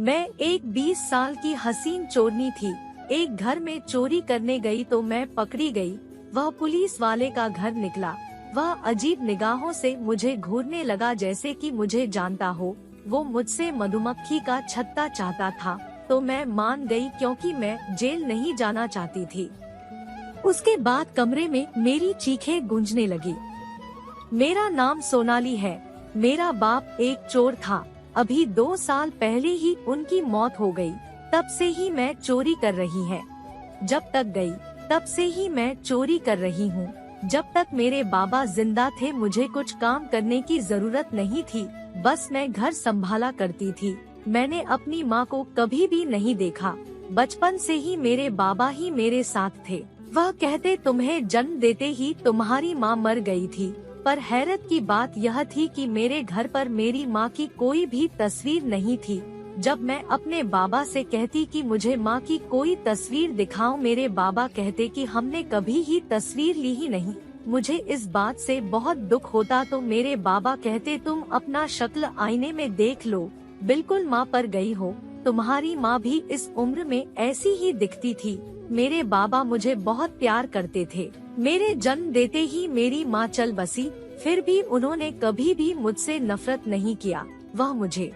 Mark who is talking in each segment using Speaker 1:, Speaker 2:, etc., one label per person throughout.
Speaker 1: मैं एक 20 साल की हसीन चोरनी थी। एक घर में चोरी करने गई तो मैं पकड़ी गई। वह पुलिस वाले का घर निकला। वह अजीब निगाहों से मुझे घूरने लगा जैसे कि मुझे जानता हो। वो मुझसे मधुमक्खी का छत्ता चाहता था तो मैं मान गई क्योंकि मैं जेल नहीं जाना चाहती थी। उसके बाद कमरे में मेरी चीखें गूंजने लगी। मेरा नाम सोनाली है। मेरा बाप एक चोर था। अभी 2 साल पहले ही उनकी मौत हो गई। तब से ही मैं चोरी कर रही है। जब तक गई तब से ही मैं चोरी कर रही हूँ। जब तक मेरे बाबा जिंदा थे मुझे कुछ काम करने की जरूरत नहीं थी। बस मैं घर संभाला करती थी। मैंने अपनी माँ को कभी भी नहीं देखा। बचपन से ही मेरे बाबा ही मेरे साथ थे। वह कहते तुम्हें जन्म देते ही तुम्हारी माँ मर गई थी। पर हैरत की बात यह थी कि मेरे घर पर मेरी माँ की कोई भी तस्वीर नहीं थी। जब मैं अपने बाबा से कहती कि मुझे माँ की कोई तस्वीर दिखाओ, मेरे बाबा कहते कि हमने कभी ही तस्वीर ली ही नहीं। मुझे इस बात से बहुत दुख होता तो मेरे बाबा कहते तुम अपना शक्ल आईने में देख लो, बिल्कुल माँ पर गई हो। तुम्हारी माँ भी इस उम्र में ऐसी ही दिखती थी। मेरे बाबा मुझे बहुत प्यार करते थे। मेरे जन्म देते ही मेरी माँ चल बसी। फिर भी उन्होंने कभी भी मुझसे नफरत नहीं किया। वह मुझे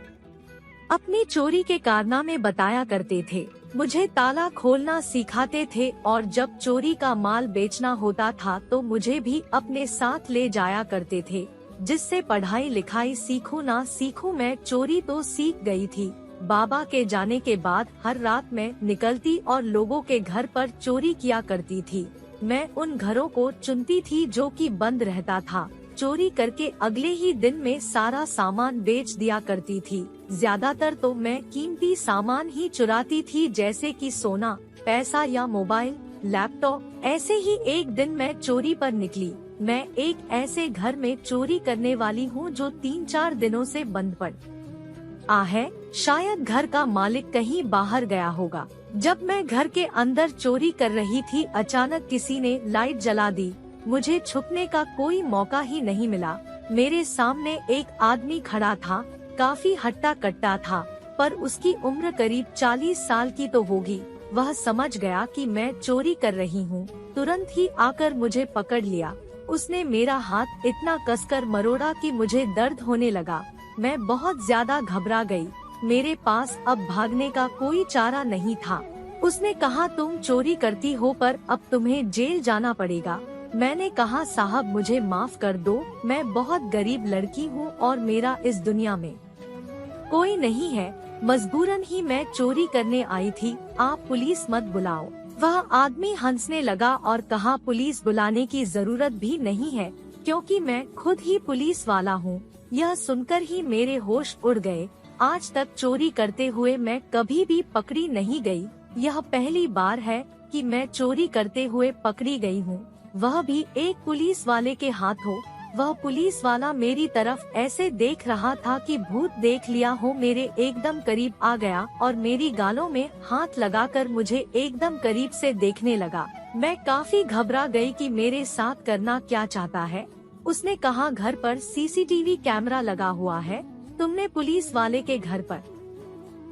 Speaker 1: अपनी चोरी के कारनामे बताया करते थे। मुझे ताला खोलना सिखाते थे और जब चोरी का माल बेचना होता था तो मुझे भी अपने साथ ले जाया करते थे। जिससे पढ़ाई लिखाई सीखूं ना सीखूं मैं चोरी तो सीख गई थी। बाबा के जाने के बाद हर रात मैं निकलती और लोगों के घर पर चोरी किया करती थी। मैं उन घरों को चुनती थी जो कि बंद रहता था। चोरी करके अगले ही दिन में सारा सामान बेच दिया करती थी। ज्यादातर तो मैं कीमती सामान ही चुराती थी जैसे कि सोना, पैसा या मोबाइल, लैपटॉप। ऐसे ही एक दिन मैं चोरी पर निकली। मैं एक ऐसे घर में चोरी करने वाली हूँ जो 3-4 दिनों से बंद पड़ा है। शायद घर का मालिक कहीं बाहर गया होगा। जब मैं घर के अंदर चोरी कर रही थी अचानक किसी ने लाइट जला दी। मुझे छुपने का कोई मौका ही नहीं मिला। मेरे सामने एक आदमी खड़ा था। काफी हट्टा कट्टा था पर उसकी उम्र करीब 40 साल की तो होगी। वह समझ गया कि मैं चोरी कर रही हूँ। तुरंत ही आकर मुझे पकड़ लिया। उसने मेरा हाथ इतना कसकर मरोड़ा कि मुझे दर्द होने लगा। मैं बहुत ज्यादा घबरा गई। मेरे पास अब भागने का कोई चारा नहीं था। उसने कहा तुम चोरी करती हो पर अब तुम्हें जेल जाना पड़ेगा। मैंने कहा साहब मुझे माफ कर दो, मैं बहुत गरीब लड़की हूँ और मेरा इस दुनिया में कोई नहीं है। मजबूरन ही मैं चोरी करने आई थी। आप पुलिस मत बुलाओ। वह आदमी हंसने लगा और कहा पुलिस बुलाने की जरूरत भी नहीं है क्योंकि मैं खुद ही पुलिस वाला हूँ। यह सुनकर ही मेरे होश उड़ गए। आज तक चोरी करते हुए मैं कभी भी पकड़ी नहीं गई। यह पहली बार है कि मैं चोरी करते हुए पकड़ी गई हूँ, वह भी एक पुलिस वाले के हाथों। वह पुलिस वाला मेरी तरफ ऐसे देख रहा था कि भूत देख लिया हो। मेरे एकदम करीब आ गया और मेरी गालों में हाथ लगाकर मुझे एकदम करीब से देखने लगा। मैं काफी घबरा गई कि मेरे साथ करना क्या चाहता है। उसने कहा घर पर सीसीटीवी कैमरा लगा हुआ है। तुमने पुलिस वाले के घर पर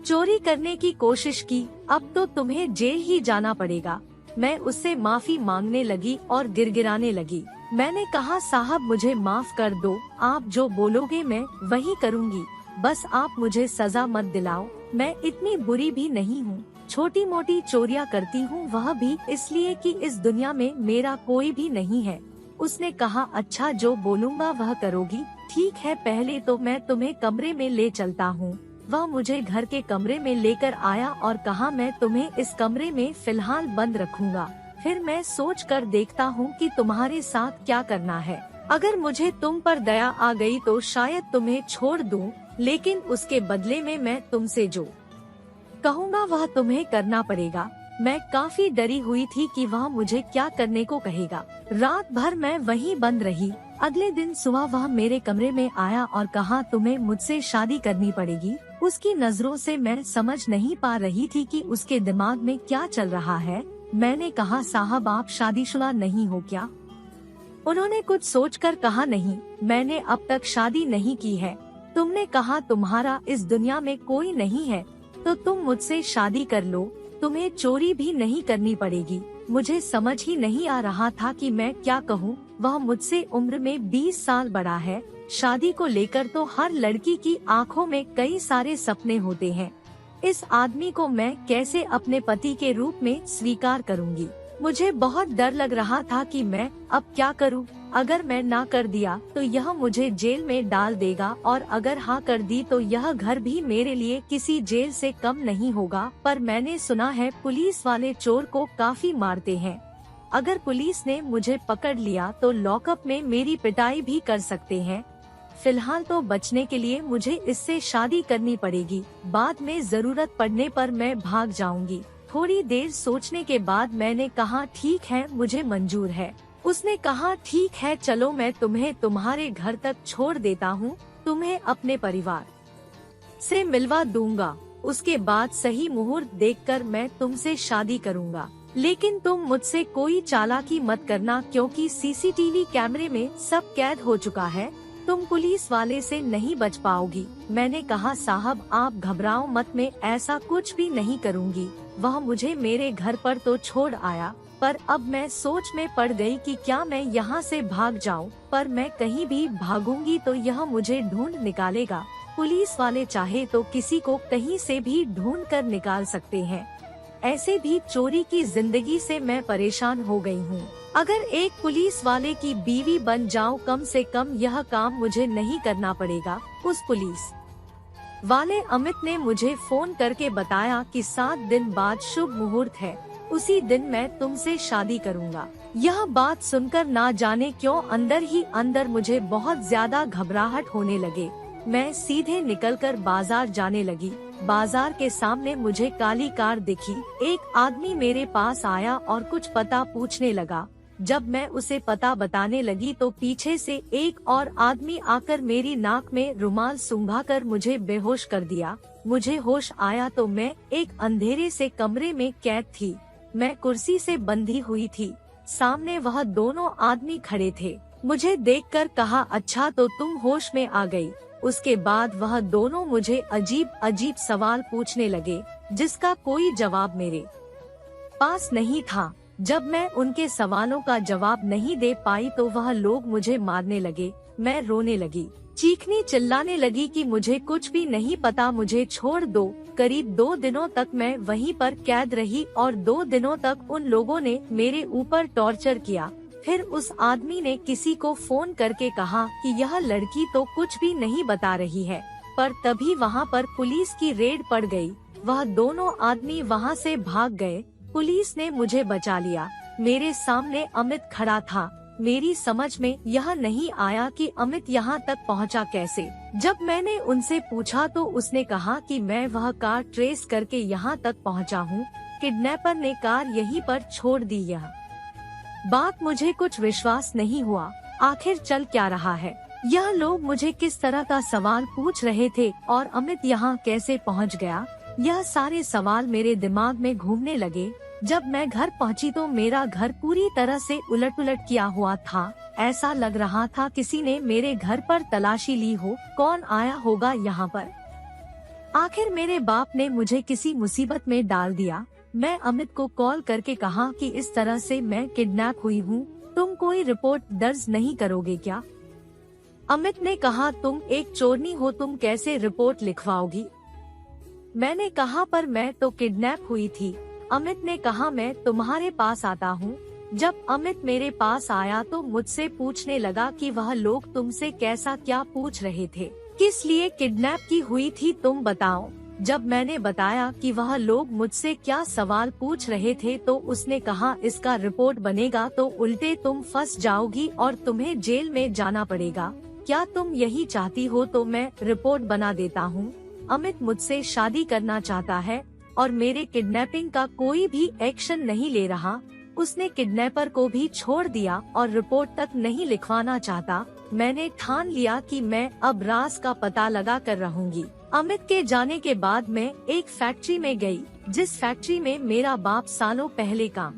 Speaker 1: चोरी करने की कोशिश की, अब तो तुम्हें जेल ही जाना पड़ेगा। मैं उससे माफी मांगने लगी और गिड़गिड़ाने लगी। मैंने कहा साहब मुझे माफ कर दो, आप जो बोलोगे मैं वही करूँगी। बस आप मुझे सजा मत दिलाओ। मैं इतनी बुरी भी नहीं हूँ। छोटी मोटी चोरियाँ करती हूँ, वह भी इसलिए कि इस दुनिया में मेरा कोई भी नहीं है। उसने कहा अच्छा जो बोलूँगा वह करोगी। ठीक है, पहले तो मैं तुम्हें कमरे में ले चलता हूँ। वह मुझे घर के कमरे में लेकर आया और कहा मैं तुम्हें इस कमरे में फिलहाल बंद रखूंगा। फिर मैं सोच कर देखता हूँ कि तुम्हारे साथ क्या करना है। अगर मुझे तुम पर दया आ गई तो शायद तुम्हें छोड़ दूं, लेकिन उसके बदले में मैं तुमसे जो कहूँगा वह तुम्हें करना पड़ेगा। मैं काफी डरी हुई थी कि वह मुझे क्या करने को कहेगा। रात भर मैं वहीं बंद रही। अगले दिन सुबह वह मेरे कमरे में आया और कहा तुम्हें मुझसे शादी करनी पड़ेगी। उसकी नजरों से मैं समझ नहीं पा रही थी कि उसके दिमाग में क्या चल रहा है। मैंने कहा साहब आप शादीशुदा नहीं हो क्या? उन्होंने कुछ सोचकर कहा नहीं, मैंने अब तक शादी नहीं की है। तुमने कहा तुम्हारा इस दुनिया में कोई नहीं है। तो तुम मुझसे शादी कर लो, तुम्हें चोरी भी नहीं करनी पड़ेगी। मुझे समझ ही नहीं आ रहा था कि मैं क्या कहूँ। वह मुझसे उम्र में 20 साल बड़ा है। शादी को लेकर तो हर लड़की की आंखों में कई सारे सपने होते हैं। इस आदमी को मैं कैसे अपने पति के रूप में स्वीकार करूंगी। मुझे बहुत डर लग रहा था कि मैं अब क्या करूं। अगर मैं ना कर दिया तो यह मुझे जेल में डाल देगा, और अगर हाँ कर दी तो यह घर भी मेरे लिए किसी जेल से कम नहीं होगा। पर मैंने सुना है पुलिस वाले चोर को काफी मारते हैं। अगर पुलिस ने मुझे पकड़ लिया तो लॉकअप में मेरी पिटाई भी कर सकते हैं। फिलहाल तो बचने के लिए मुझे इससे शादी करनी पड़ेगी। बाद में जरूरत पड़ने पर मैं भाग जाऊंगी। थोड़ी देर सोचने के बाद मैंने कहा ठीक है, मुझे मंजूर है। उसने कहा ठीक है, चलो मैं तुम्हें तुम्हारे घर तक छोड़ देता हूँ, तुम्हें अपने परिवार से मिलवा दूंगा। उसके बाद सही मुहूर्त देखकर मैं तुमसे शादी करूंगा। लेकिन तुम मुझसे कोई चालाकी मत करना, क्योंकि सीसीटीवी कैमरे में सब कैद हो चुका है। तुम पुलिस वाले से नहीं बच पाओगी। मैंने कहा साहब आप घबराओ मत, मैं ऐसा कुछ भी नहीं करूंगी। वह मुझे मेरे घर पर तो छोड़ आया, पर अब मैं सोच में पड़ गई कि क्या मैं यहाँ से भाग जाऊँ। पर मैं कहीं भी भागूंगी तो यह मुझे ढूंढ निकालेगा। पुलिस वाले चाहे तो किसी को कहीं से भी ढूंढ कर निकाल सकते हैं। ऐसे भी चोरी की जिंदगी से मैं परेशान हो गई हूँ। अगर एक पुलिस वाले की बीवी बन जाऊं, कम से कम यह काम मुझे नहीं करना पड़ेगा। उस पुलिस वाले अमित ने मुझे फोन करके बताया कि 7 दिन बाद शुभ मुहूर्त है, उसी दिन मैं तुमसे शादी करूंगा। यह बात सुनकर ना जाने क्यों अंदर ही अंदर मुझे बहुत ज्यादा घबराहट होने लगे। मैं सीधे निकलकर बाजार जाने लगी। बाजार के सामने मुझे काली कार दिखी। एक आदमी मेरे पास आया और कुछ पता पूछने लगा। जब मैं उसे पता बताने लगी तो पीछे से एक और आदमी आकर मेरी नाक में रुमाल सूंघाकर मुझे बेहोश कर दिया। मुझे होश आया तो मैं एक अंधेरे से कमरे में कैद थी। मैं कुर्सी से बंधी हुई थी। सामने वह दोनों आदमी खड़े थे। मुझे देखकर कहा अच्छा तो तुम होश में आ गई। उसके बाद वह दोनों मुझे अजीब अजीब सवाल पूछने लगे, जिसका कोई जवाब मेरे पास नहीं था। जब मैं उनके सवालों का जवाब नहीं दे पाई तो वह लोग मुझे मारने लगे। मैं रोने लगी, चीखने चिल्लाने लगी कि मुझे कुछ भी नहीं पता, मुझे छोड़ दो। करीब 2 दिनों तक मैं वहीं पर कैद रही और 2 दिनों तक उन लोगों ने मेरे ऊपर टॉर्चर किया। फिर उस आदमी ने किसी को फोन करके कहा कि यह लड़की तो कुछ भी नहीं बता रही है, पर तभी वहाँ पर पुलिस की रेड पड़ गई। वह दोनों आदमी वहाँ से भाग गए। पुलिस ने मुझे बचा लिया। मेरे सामने अमित खड़ा था। मेरी समझ में यह नहीं आया कि अमित यहाँ तक पहुँचा कैसे। जब मैंने उनसे पूछा तो उसने कहा कि मैं वह कार ट्रेस करके यहाँ तक पहुँचा हूँ। किडनैपर ने कार यहीं पर छोड़ दी। यह बात मुझे कुछ विश्वास नहीं हुआ। आखिर चल क्या रहा है? यह लोग मुझे किस तरह का सवाल पूछ रहे थे और अमित यहाँ कैसे पहुँच गया? यह सारे सवाल मेरे दिमाग में घूमने लगे। जब मैं घर पहुँची तो मेरा घर पूरी तरह से उलट-पुलट किया हुआ था। ऐसा लग रहा था किसी ने मेरे घर पर तलाशी ली हो। कौन आया होगा यहाँ पर? आखिर मेरे बाप ने मुझे किसी मुसीबत में डाल दिया। मैं अमित को कॉल करके कहा कि इस तरह से मैं किडनैप हुई हूँ, तुम कोई रिपोर्ट दर्ज नहीं करोगे क्या? अमित ने कहा तुम एक चोरनी हो, तुम कैसे रिपोर्ट लिखवाओगी? मैंने कहा पर मैं तो किडनैप हुई थी। अमित ने कहा मैं तुम्हारे पास आता हूँ। जब अमित मेरे पास आया तो मुझसे पूछने लगा कि वह लोग तुमसे कैसा क्या पूछ रहे थे, किस लिए किडनैप की हुई थी, तुम बताओ। जब मैंने बताया कि वह लोग मुझसे क्या सवाल पूछ रहे थे तो उसने कहा इसका रिपोर्ट बनेगा तो उल्टे तुम फंस जाओगी और तुम्हें जेल में जाना पड़ेगा। क्या तुम यही चाहती हो तो मैं रिपोर्ट बना देता हूँ। अमित मुझसे शादी करना चाहता है और मेरे किडनैपिंग का कोई भी एक्शन नहीं ले रहा। उसने किडनैपर को भी छोड़ दिया और रिपोर्ट तक नहीं लिखवाना चाहता। मैंने ठान लिया कि मैं अब राज का पता लगा कर रहूंगी। अमित के जाने के बाद मैं एक फैक्ट्री में गई, जिस फैक्ट्री में मेरा बाप सालों पहले काम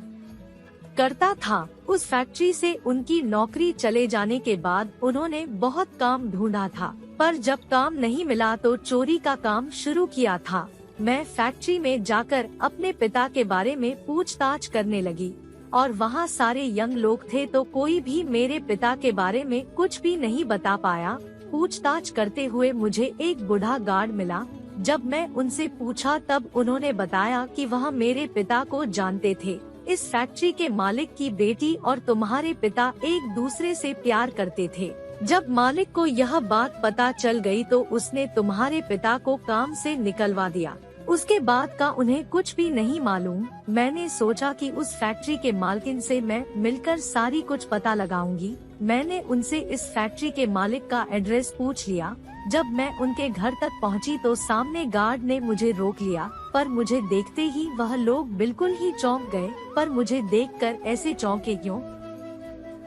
Speaker 1: करता था। उस फैक्ट्री से उनकी नौकरी चले जाने के बाद उन्होंने बहुत काम ढूंढा था, पर जब काम नहीं मिला तो चोरी का काम शुरू किया था। मैं फैक्ट्री में जाकर अपने पिता के बारे में पूछताछ करने लगी और वहाँ सारे यंग लोग थे तो कोई भी मेरे पिता के बारे में कुछ भी नहीं बता पाया। पूछताछ करते हुए मुझे एक बूढ़ा गार्ड मिला। जब मैं उनसे पूछा तब उन्होंने बताया कि वह मेरे पिता को जानते थे। इस फैक्ट्री के मालिक की बेटी और तुम्हारे पिता एक दूसरे से प्यार करते थे। जब मालिक को यह बात पता चल गई तो उसने तुम्हारे पिता को काम से निकलवा दिया। उसके बाद का उन्हें कुछ भी नहीं मालूम। मैंने सोचा कि उस फैक्ट्री के मालकिन से मैं मिलकर सारी कुछ पता लगाऊंगी। मैंने उनसे इस फैक्ट्री के मालिक का एड्रेस पूछ लिया। जब मैं उनके घर तक पहुंची तो सामने गार्ड ने मुझे रोक लिया, पर मुझे देखते ही वह लोग बिल्कुल ही चौंक गए। पर मुझे देखकर ऐसे चौंके क्यों?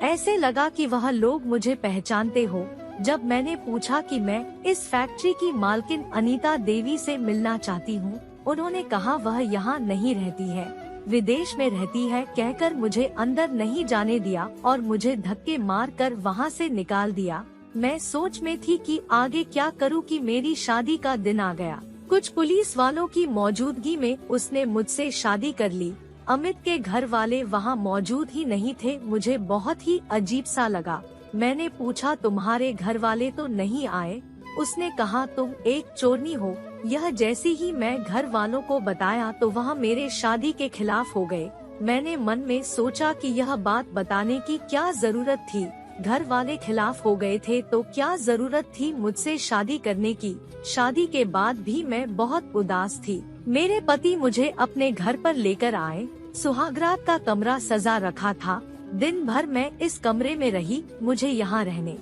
Speaker 1: ऐसे लगा कि वह लोग मुझे पहचानते हो। जब मैंने पूछा कि मैं इस फैक्ट्री की मालकिन अनीता देवी से मिलना चाहती हूँ, उन्होंने कहा वह यहाँ नहीं रहती है, विदेश में रहती है, कहकर मुझे अंदर नहीं जाने दिया और मुझे धक्के मार कर वहाँ से निकाल दिया। मैं सोच में थी कि आगे क्या करूँ कि मेरी शादी का दिन आ गया। कुछ पुलिस वालों की मौजूदगी में उसने मुझसे शादी कर ली। अमित के घर वाले वहाँ मौजूद ही नहीं थे। मुझे बहुत ही अजीब सा लगा। मैंने पूछा तुम्हारे घर वाले तो नहीं आए? उसने कहा तुम एक चोरनी हो। यह जैसे ही मैं घर वालों को बताया तो वह मेरे शादी के खिलाफ हो गए। मैंने मन में सोचा कि यह बात बताने की क्या जरूरत थी। घर वाले खिलाफ हो गए थे तो क्या जरूरत थी मुझसे शादी करने की। शादी के बाद भी मैं बहुत उदास थी। मेरे पति मुझे अपने घर पर लेकर आए। सुहागरात का कमरा सजा रखा था। दिन भर मैं इस कमरे में रही। मुझे यहाँ रहने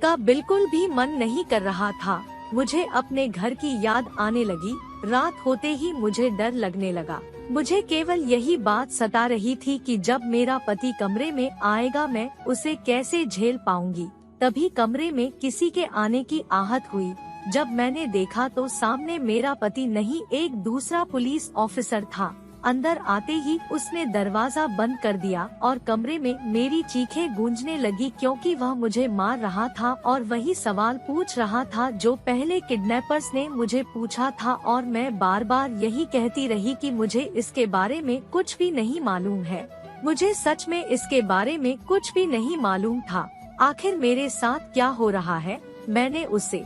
Speaker 1: का बिल्कुल भी मन नहीं कर रहा था। मुझे अपने घर की याद आने लगी। रात होते ही मुझे डर लगने लगा। मुझे केवल यही बात सता रही थी कि जब मेरा पति कमरे में आएगा मैं उसे कैसे झेल पाऊंगी। तभी कमरे में किसी के आने की आहट हुई। जब मैंने देखा तो सामने मेरा पति नहीं, एक दूसरा पुलिस ऑफिसर था। अंदर आते ही उसने दरवाजा बंद कर दिया और कमरे में मेरी चीखें गूंजने लगी, क्योंकि वह मुझे मार रहा था और वही सवाल पूछ रहा था जो पहले किडनैपर्स ने मुझे पूछा था। और मैं बार बार यही कहती रही कि मुझे इसके बारे में कुछ भी नहीं मालूम है। मुझे सच में इसके बारे में कुछ भी नहीं मालूम था। आखिर मेरे साथ क्या हो रहा है? मैंने उससे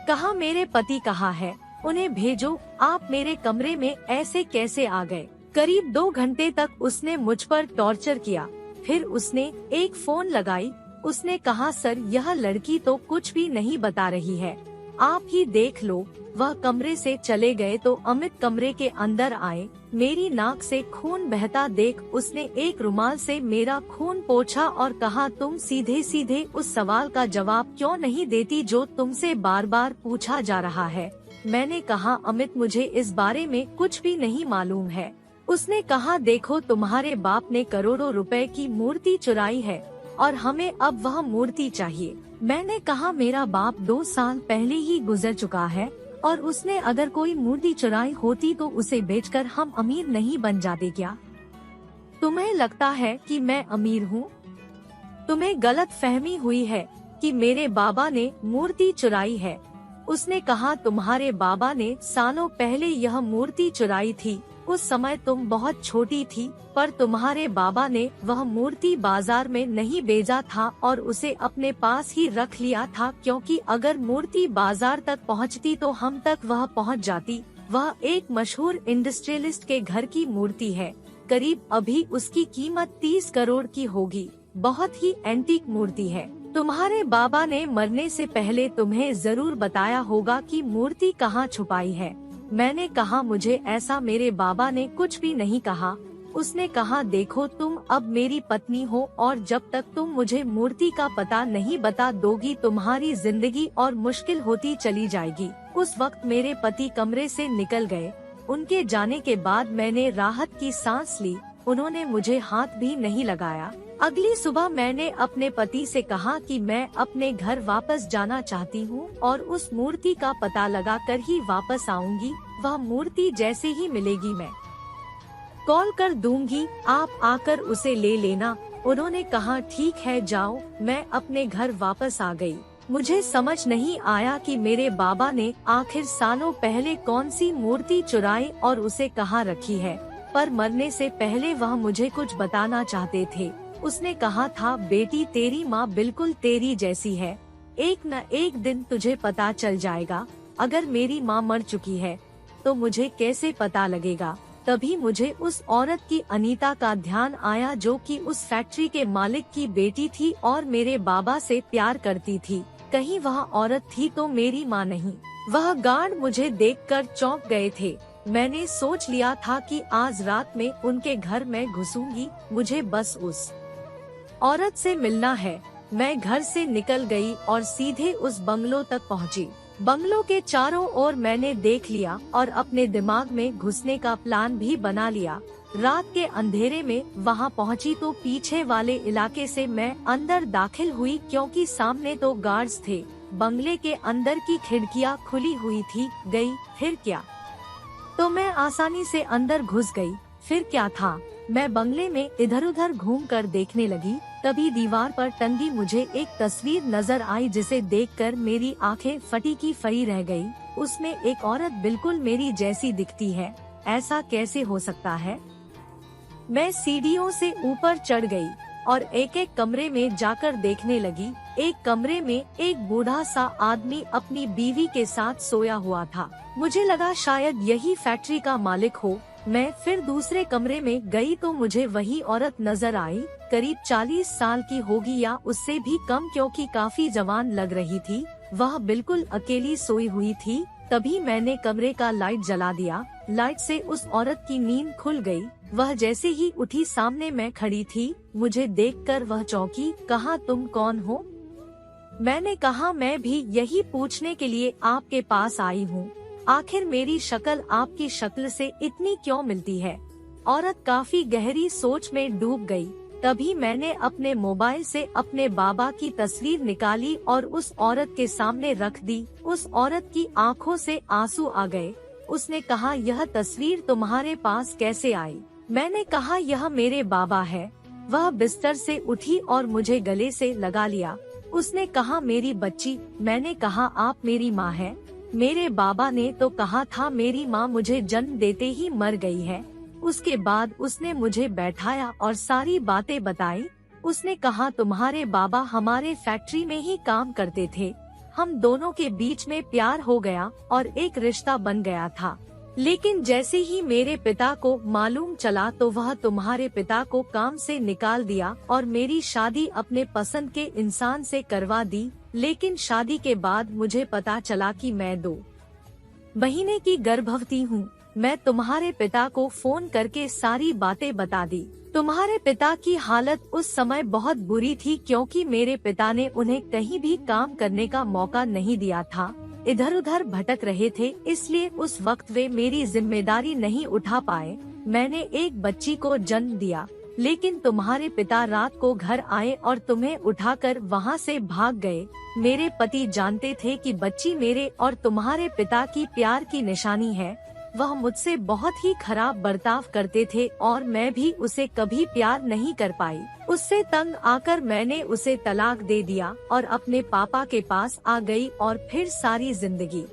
Speaker 1: कहा मेरे पति कहाँ है, उन्हें भेजो। आप मेरे कमरे में ऐसे कैसे आ गए? करीब 2 घंटे तक उसने मुझ पर टॉर्चर किया। फिर उसने एक फोन लगाई। उसने कहा सर यह लड़की तो कुछ भी नहीं बता रही है, आप ही देख लो। वह कमरे से चले गए तो अमित कमरे के अंदर आए। मेरी नाक से खून बहता देख उसने एक रुमाल से मेरा खून पोंछा और कहा तुम सीधे सीधे उस सवाल का जवाब क्यों नहीं देती जो तुमसे बार बार पूछा जा रहा है। मैंने कहा अमित मुझे इस बारे में कुछ भी नहीं मालूम है। उसने कहा देखो तुम्हारे बाप ने करोड़ों रुपए की मूर्ति चुराई है और हमें अब वह मूर्ति चाहिए। मैंने कहा मेरा बाप 2 साल पहले ही गुजर चुका है और उसने अगर कोई मूर्ति चुराई होती तो उसे बेचकर हम अमीर नहीं बन जाते क्या? तुम्हें लगता है कि मैं अमीर हूँ? तुम्हें गलत फहमी हुई है कि मेरे बाबा ने मूर्ति चुराई है। उसने कहा तुम्हारे बाबा ने सालों पहले यह मूर्ति चुराई थी। उस समय तुम बहुत छोटी थी, पर तुम्हारे बाबा ने वह मूर्ति बाजार में नहीं बेचा था और उसे अपने पास ही रख लिया था, क्योंकि अगर मूर्ति बाजार तक पहुंचती तो हम तक वह पहुंच जाती। वह एक मशहूर इंडस्ट्रियलिस्ट के घर की मूर्ति है। करीब अभी उसकी कीमत 30 करोड़ की होगी। बहुत ही एंटीक मूर्ति है। तुम्हारे बाबा ने मरने से पहले तुम्हें जरूर बताया होगा कि मूर्ति कहाँ छुपाई है। मैंने कहा मुझे ऐसा मेरे बाबा ने कुछ भी नहीं कहा। उसने कहा देखो तुम अब मेरी पत्नी हो और जब तक तुम मुझे मूर्ति का पता नहीं बता दोगी तुम्हारी जिंदगी और मुश्किल होती चली जाएगी। उस वक्त मेरे पति कमरे से निकल गए। उनके जाने के बाद मैंने राहत की सांस ली। उन्होंने मुझे हाथ भी नहीं लगाया। अगली सुबह मैंने अपने पति से कहा कि मैं अपने घर वापस जाना चाहती हूँ और उस मूर्ति का पता लगाकर ही वापस आऊंगी। वह मूर्ति जैसे ही मिलेगी मैं कॉल कर दूंगी, आप आकर उसे ले लेना। उन्होंने कहा ठीक है जाओ। मैं अपने घर वापस आ गई। मुझे समझ नहीं आया कि मेरे बाबा ने आखिर सालों पहले कौन सी मूर्ति चुराई और उसे कहाँ रखी है, पर मरने से पहले वह मुझे कुछ बताना चाहते थे। उसने कहा था, बेटी तेरी माँ बिल्कुल तेरी जैसी है, एक न एक दिन तुझे पता चल जाएगा। अगर मेरी माँ मर चुकी है तो मुझे कैसे पता लगेगा। तभी मुझे उस औरत की अनीता का ध्यान आया जो कि उस फैक्ट्री के मालिक की बेटी थी और मेरे बाबा से प्यार करती थी। कहीं वह औरत थी तो मेरी माँ नहीं। वह गार्ड मुझे देखकर चौंक गए थे। मैंने सोच लिया था कि आज रात में उनके घर में घुसूंगी, मुझे बस उस औरत से मिलना है। मैं घर से निकल गई और सीधे उस बंगलो तक पहुंची। बंगलो के चारों ओर मैंने देख लिया और अपने दिमाग में घुसने का प्लान भी बना लिया। रात के अंधेरे में वहां पहुंची तो पीछे वाले इलाके से मैं अंदर दाखिल हुई, क्योंकि सामने तो गार्ड्स थे। बंगले के अंदर की खिड़कियां खुली हुई थी। गई फिर क्या, तो मैं आसानी से अंदर घुस गई। फिर क्या था, मैं बंगले में इधर उधर घूमकर देखने लगी। तभी दीवार पर टंगी मुझे एक तस्वीर नजर आई, जिसे देखकर मेरी आंखें फटी की फटी रह गई। उसमें एक औरत बिल्कुल मेरी जैसी दिखती है। ऐसा कैसे हो सकता है। मैं सीढ़ियों से ऊपर चढ़ गई और एक एक कमरे में जाकर देखने लगी। एक कमरे में एक बूढ़ा सा आदमी अपनी बीवी के साथ सोया हुआ था। मुझे लगा शायद यही फैक्ट्री का मालिक हो। मैं फिर दूसरे कमरे में गई तो मुझे वही औरत नजर आई। करीब 40 साल की होगी या उससे भी कम, क्योंकि काफी जवान लग रही थी। वह बिल्कुल अकेली सोई हुई थी। तभी मैंने कमरे का लाइट जला दिया। लाइट से उस औरत की नींद खुल गई। वह जैसे ही उठी सामने मैं खड़ी थी। मुझे देखकर वह चौंकी। कहा, तुम कौन हो। मैंने कहा, मैं भी यही पूछने के लिए आपके पास आई हूँ। आखिर मेरी शक्ल आपकी शक्ल से इतनी क्यों मिलती है। औरत काफी गहरी सोच में डूब गई। तभी मैंने अपने मोबाइल से अपने बाबा की तस्वीर निकाली और उस औरत के सामने रख दी। उस औरत की आंखों से आंसू आ गए। उसने कहा, यह तस्वीर तुम्हारे पास कैसे आई। मैंने कहा, यह मेरे बाबा है। वह बिस्तर से उठी और मुझे गले से लगा लिया। उसने कहा, मेरी बच्ची। मैंने कहा, आप मेरी माँ है। मेरे बाबा ने तो कहा था मेरी माँ मुझे जन्म देते ही मर गई है। उसके बाद उसने मुझे बैठाया और सारी बातें बताई। उसने कहा, तुम्हारे बाबा हमारे फैक्ट्री में ही काम करते थे। हम दोनों के बीच में प्यार हो गया और एक रिश्ता बन गया था। लेकिन जैसे ही मेरे पिता को मालूम चला तो वह तुम्हारे पिता को काम से निकाल दिया और मेरी शादी अपने पसंद के इंसान से करवा दी। लेकिन शादी के बाद मुझे पता चला कि मैं 2 महीने की गर्भवती हूँ। मैं तुम्हारे पिता को फोन करके सारी बातें बता दी। तुम्हारे पिता की हालत उस समय बहुत बुरी थी, क्योंकि मेरे पिता ने उन्हें कहीं भी काम करने का मौका नहीं दिया था। इधर उधर भटक रहे थे, इसलिए उस वक्त वे मेरी जिम्मेदारी नहीं उठा पाए। मैंने एक बच्ची को जन्म दिया, लेकिन तुम्हारे पिता रात को घर आए और तुम्हें उठाकर वहाँ से भाग गए। मेरे पति जानते थे कि बच्ची मेरे और तुम्हारे पिता की प्यार की निशानी है। वह मुझसे बहुत ही खराब बर्ताव करते थे और मैं भी उसे कभी प्यार नहीं कर पाई। उससे तंग आकर मैंने उसे तलाक दे दिया और अपने पापा के पास आ गई और फिर सारी जिंदगी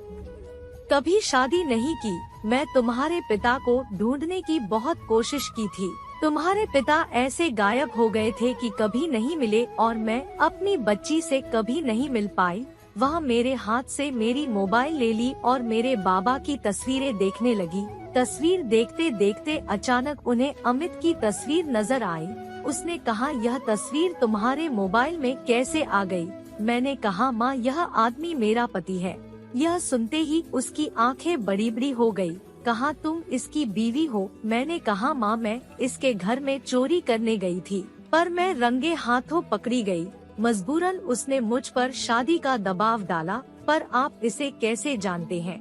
Speaker 1: कभी शादी नहीं की। मैं तुम्हारे पिता को ढूंढने की बहुत कोशिश की थी। तुम्हारे पिता ऐसे गायब हो गए थे कि कभी नहीं मिले और मैं अपनी बच्ची से कभी नहीं मिल पाई। वह मेरे हाथ से मेरी मोबाइल ले ली और मेरे बाबा की तस्वीरें देखने लगी। तस्वीर देखते देखते अचानक उन्हें अमित की तस्वीर नजर आई। उसने कहा, यह तस्वीर तुम्हारे मोबाइल में कैसे आ गई। मैंने कहा, माँ, यह आदमी मेरा पति है। यह सुनते ही उसकी आंखें बड़ी बड़ी हो गई। कहा, तुम इसकी बीवी हो। मैंने कहा, माँ, मैं इसके घर में चोरी करने गई थी, पर मैं रंगे हाथों पकड़ी गई। मजबूरन उसने मुझ पर शादी का दबाव डाला। पर आप इसे कैसे जानते हैं।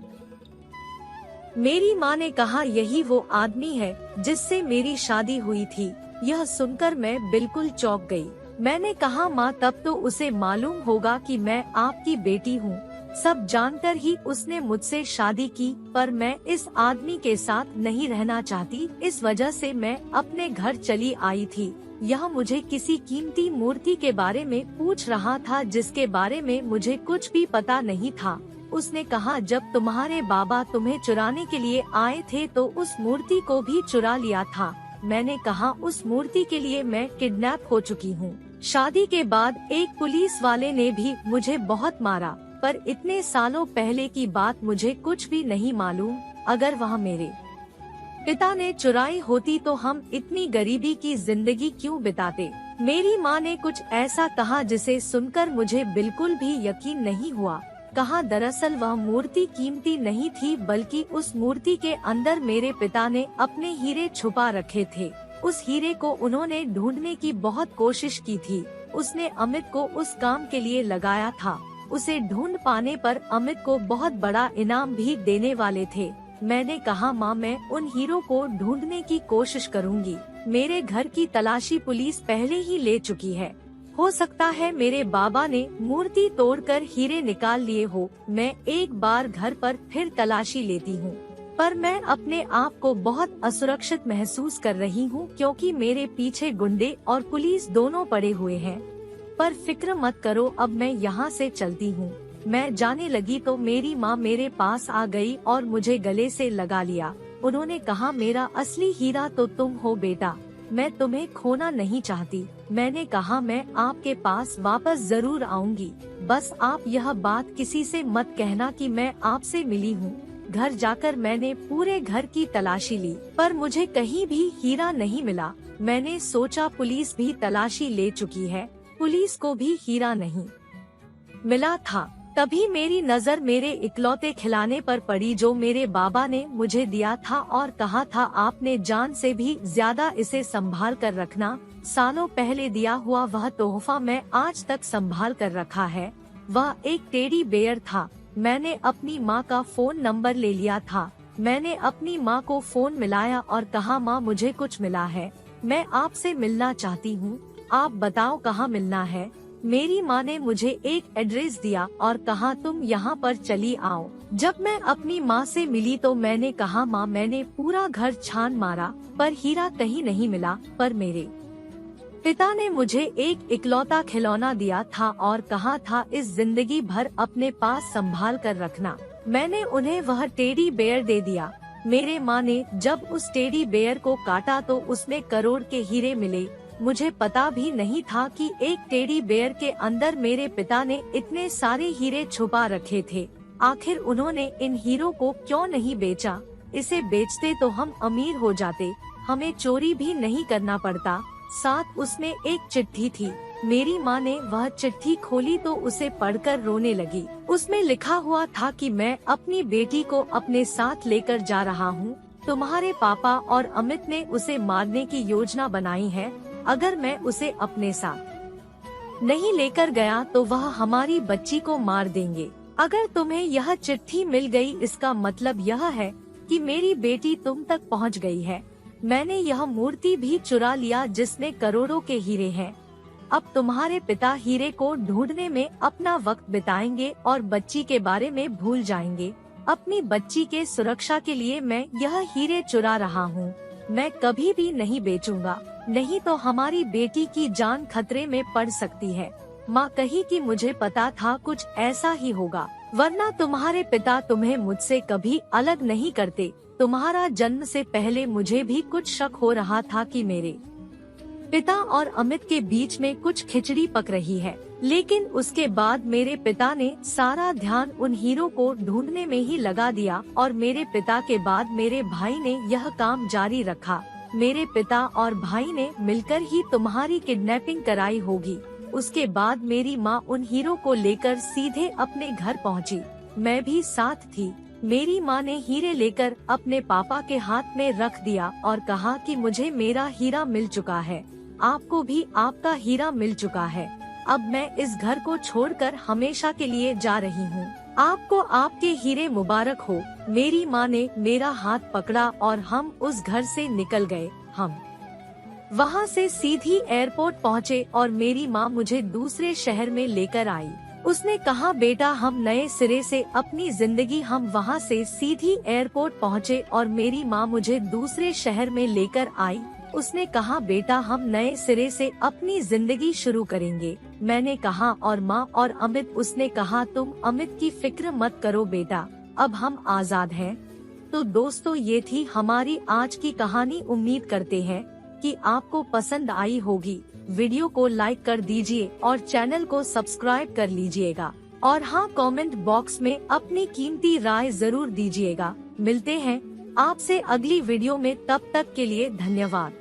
Speaker 1: मेरी माँ ने कहा, यही वो आदमी है जिससे मेरी शादी हुई थी। यह सुनकर मैं बिल्कुल चौंक गई। मैंने कहा, माँ, तब तो उसे मालूम होगा कि मैं आपकी बेटी हूँ। सब जानकर ही उसने मुझसे शादी की, पर मैं इस आदमी के साथ नहीं रहना चाहती। इस वजह से मैं अपने घर चली आई थी। यह मुझे किसी कीमती मूर्ति के बारे में पूछ रहा था जिसके बारे में मुझे कुछ भी पता नहीं था। उसने कहा जब तुम्हारे बाबा तुम्हें चुराने के लिए आए थे तो उस मूर्ति को भी चुरा लिया था। मैंने कहा उस मूर्ति के लिए मैं किडनैप हो चुकी हूँ। शादी के बाद एक पुलिस वाले ने भी मुझे बहुत मारा, पर इतने सालों पहले की बात मुझे कुछ भी नहीं मालूम। अगर वह मेरे पिता ने चुराई होती तो हम इतनी गरीबी की जिंदगी क्यों बिताते। मेरी माँ ने कुछ ऐसा कहा जिसे सुनकर मुझे बिल्कुल भी यकीन नहीं हुआ। कहा दरअसल वह मूर्ति कीमती नहीं थी, बल्कि उस मूर्ति के अंदर मेरे पिता ने अपने हीरे छुपा रखे थे। उस हीरे को उन्होंने ढूंढने की बहुत कोशिश की थी। उसने अमित को उस काम के लिए लगाया था। उसे ढूंढ पाने पर अमित को बहुत बड़ा इनाम भी देने वाले थे। मैंने कहा माँ मैं उन हीरो को ढूंढने की कोशिश करूँगी। मेरे घर की तलाशी पुलिस पहले ही ले चुकी है। हो सकता है मेरे बाबा ने मूर्ति तोड़कर हीरे निकाल लिए हो। मैं एक बार घर पर फिर तलाशी लेती हूँ, पर मैं अपने आप को बहुत असुरक्षित महसूस कर रही हूँ क्योंकि मेरे पीछे गुंडे और पुलिस दोनों पड़े हुए हैं। पर फिक्र मत करो, अब मैं यहाँ से चलती हूँ। मैं जाने लगी तो मेरी माँ मेरे पास आ गई और मुझे गले से लगा लिया। उन्होंने कहा मेरा असली हीरा तो तुम हो बेटा, मैं तुम्हें खोना नहीं चाहती। मैंने कहा मैं आपके पास वापस जरूर आऊंगी, बस आप यह बात किसी से मत कहना कि मैं आपसे मिली हूँ। घर जाकर मैंने पूरे घर की तलाशी ली, पर मुझे कहीं भी हीरा नहीं मिला। मैंने सोचा पुलिस भी तलाशी ले चुकी है, पुलिस को भी हीरा नहीं मिला था। तभी मेरी नजर मेरे इकलौते खिलौने पर पड़ी जो मेरे बाबा ने मुझे दिया था और कहा था आपने जान से भी ज्यादा इसे संभाल कर रखना। सालों पहले दिया हुआ वह तोहफा मैं आज तक संभाल कर रखा है। वह एक टेडी बेयर था। मैंने अपनी माँ का फोन नंबर ले लिया था। मैंने अपनी माँ को फोन मिलाया और कहा माँ मुझे कुछ मिला है, मैं आपसे मिलना चाहती हूँ, आप बताओ कहाँ मिलना है। मेरी माँ ने मुझे एक एड्रेस दिया और कहा तुम यहाँ पर चली आओ। जब मैं अपनी माँ से मिली तो मैंने कहा माँ मैंने पूरा घर छान मारा पर हीरा कहीं नहीं मिला, पर मेरे पिता ने मुझे एक इकलौता खिलौना दिया था और कहा था इस जिंदगी भर अपने पास संभाल कर रखना। मैंने उन्हें वह टेडी बेयर दे दिया। मेरे माँ ने जब उस टेडी बेयर को काटा तो उसमें करोड़ के हीरे मिले। मुझे पता भी नहीं था कि एक टेडी बेयर के अंदर मेरे पिता ने इतने सारे हीरे छुपा रखे थे। आखिर उन्होंने इन हीरो को क्यों नहीं बेचा? इसे बेचते तो हम अमीर हो जाते, हमें चोरी भी नहीं करना पड़ता। साथ उसमें एक चिट्ठी थी। मेरी माँ ने वह चिट्ठी खोली तो उसे पढ़कर रोने लगी। उसमें लिखा हुआ था कि मैं अपनी बेटी को अपने साथ लेकर जा रहा हूँ। तुम्हारे पापा और अमित ने उसे मारने की योजना बनाई है। अगर मैं उसे अपने साथ नहीं लेकर गया तो वह हमारी बच्ची को मार देंगे। अगर तुम्हें यह चिट्ठी मिल गई इसका मतलब यह है कि मेरी बेटी तुम तक पहुंच गई है। मैंने यह मूर्ति भी चुरा लिया जिसमें करोड़ों के हीरे हैं। अब तुम्हारे पिता हीरे को ढूंढने में अपना वक्त बिताएंगे और बच्ची के बारे में भूल जाएंगे। अपनी बच्ची के सुरक्षा के लिए मैं यह हीरे चुरा रहा हूँ। मैं कभी भी नहीं बेचूंगा, नहीं तो हमारी बेटी की जान खतरे में पड़ सकती है। माँ कही कि मुझे पता था कुछ ऐसा ही होगा, वरना तुम्हारे पिता तुम्हें मुझसे कभी अलग नहीं करते। तुम्हारा जन्म से पहले मुझे भी कुछ शक हो रहा था कि मेरे पिता और अमित के बीच में कुछ खिचड़ी पक रही है, लेकिन उसके बाद मेरे पिता ने सारा ध्यान उन हीरो को ढूंढने में ही लगा दिया और मेरे पिता के बाद मेरे भाई ने यह काम जारी रखा। मेरे पिता और भाई ने मिलकर ही तुम्हारी किडनैपिंग कराई होगी। उसके बाद मेरी माँ उन हीरो को लेकर सीधे अपने घर पहुँची। मैं भी साथ थी। मेरी माँ ने हीरे लेकर अपने पापा के हाथ में रख दिया और कहा कि मुझे मेरा हीरा मिल चुका है, आपको भी आपका हीरा मिल चुका है। अब मैं इस घर को छोड़कर हमेशा के लिए जा रही हूँ। आपको आपके हीरे मुबारक हो। मेरी माँ ने मेरा हाथ पकड़ा और हम उस घर से निकल गए। हम वहाँ से सीधी एयरपोर्ट पहुँचे और मेरी माँ मुझे दूसरे शहर में लेकर आई। उसने कहा बेटा हम नए सिरे से अपनी जिंदगी। हम वहाँ से सीधी एयरपोर्ट पहुँचे और मेरी माँ मुझे दूसरे शहर में लेकर आई। उसने कहा बेटा हम नए सिरे से अपनी जिंदगी शुरू करेंगे। मैंने कहा और माँ और अमित। उसने कहा तुम अमित की फिक्र मत करो बेटा, अब हम आजाद हैं। तो दोस्तों ये थी हमारी आज की कहानी। उम्मीद करते हैं कि आपको पसंद आई होगी। वीडियो को लाइक कर दीजिए और चैनल को सब्सक्राइब कर लीजिएगा। और हाँ, कमेंट बॉक्स में अपनी कीमती राय जरूर दीजिएगा। मिलते हैं आपसे अगली वीडियो में, तब तक के लिए धन्यवाद।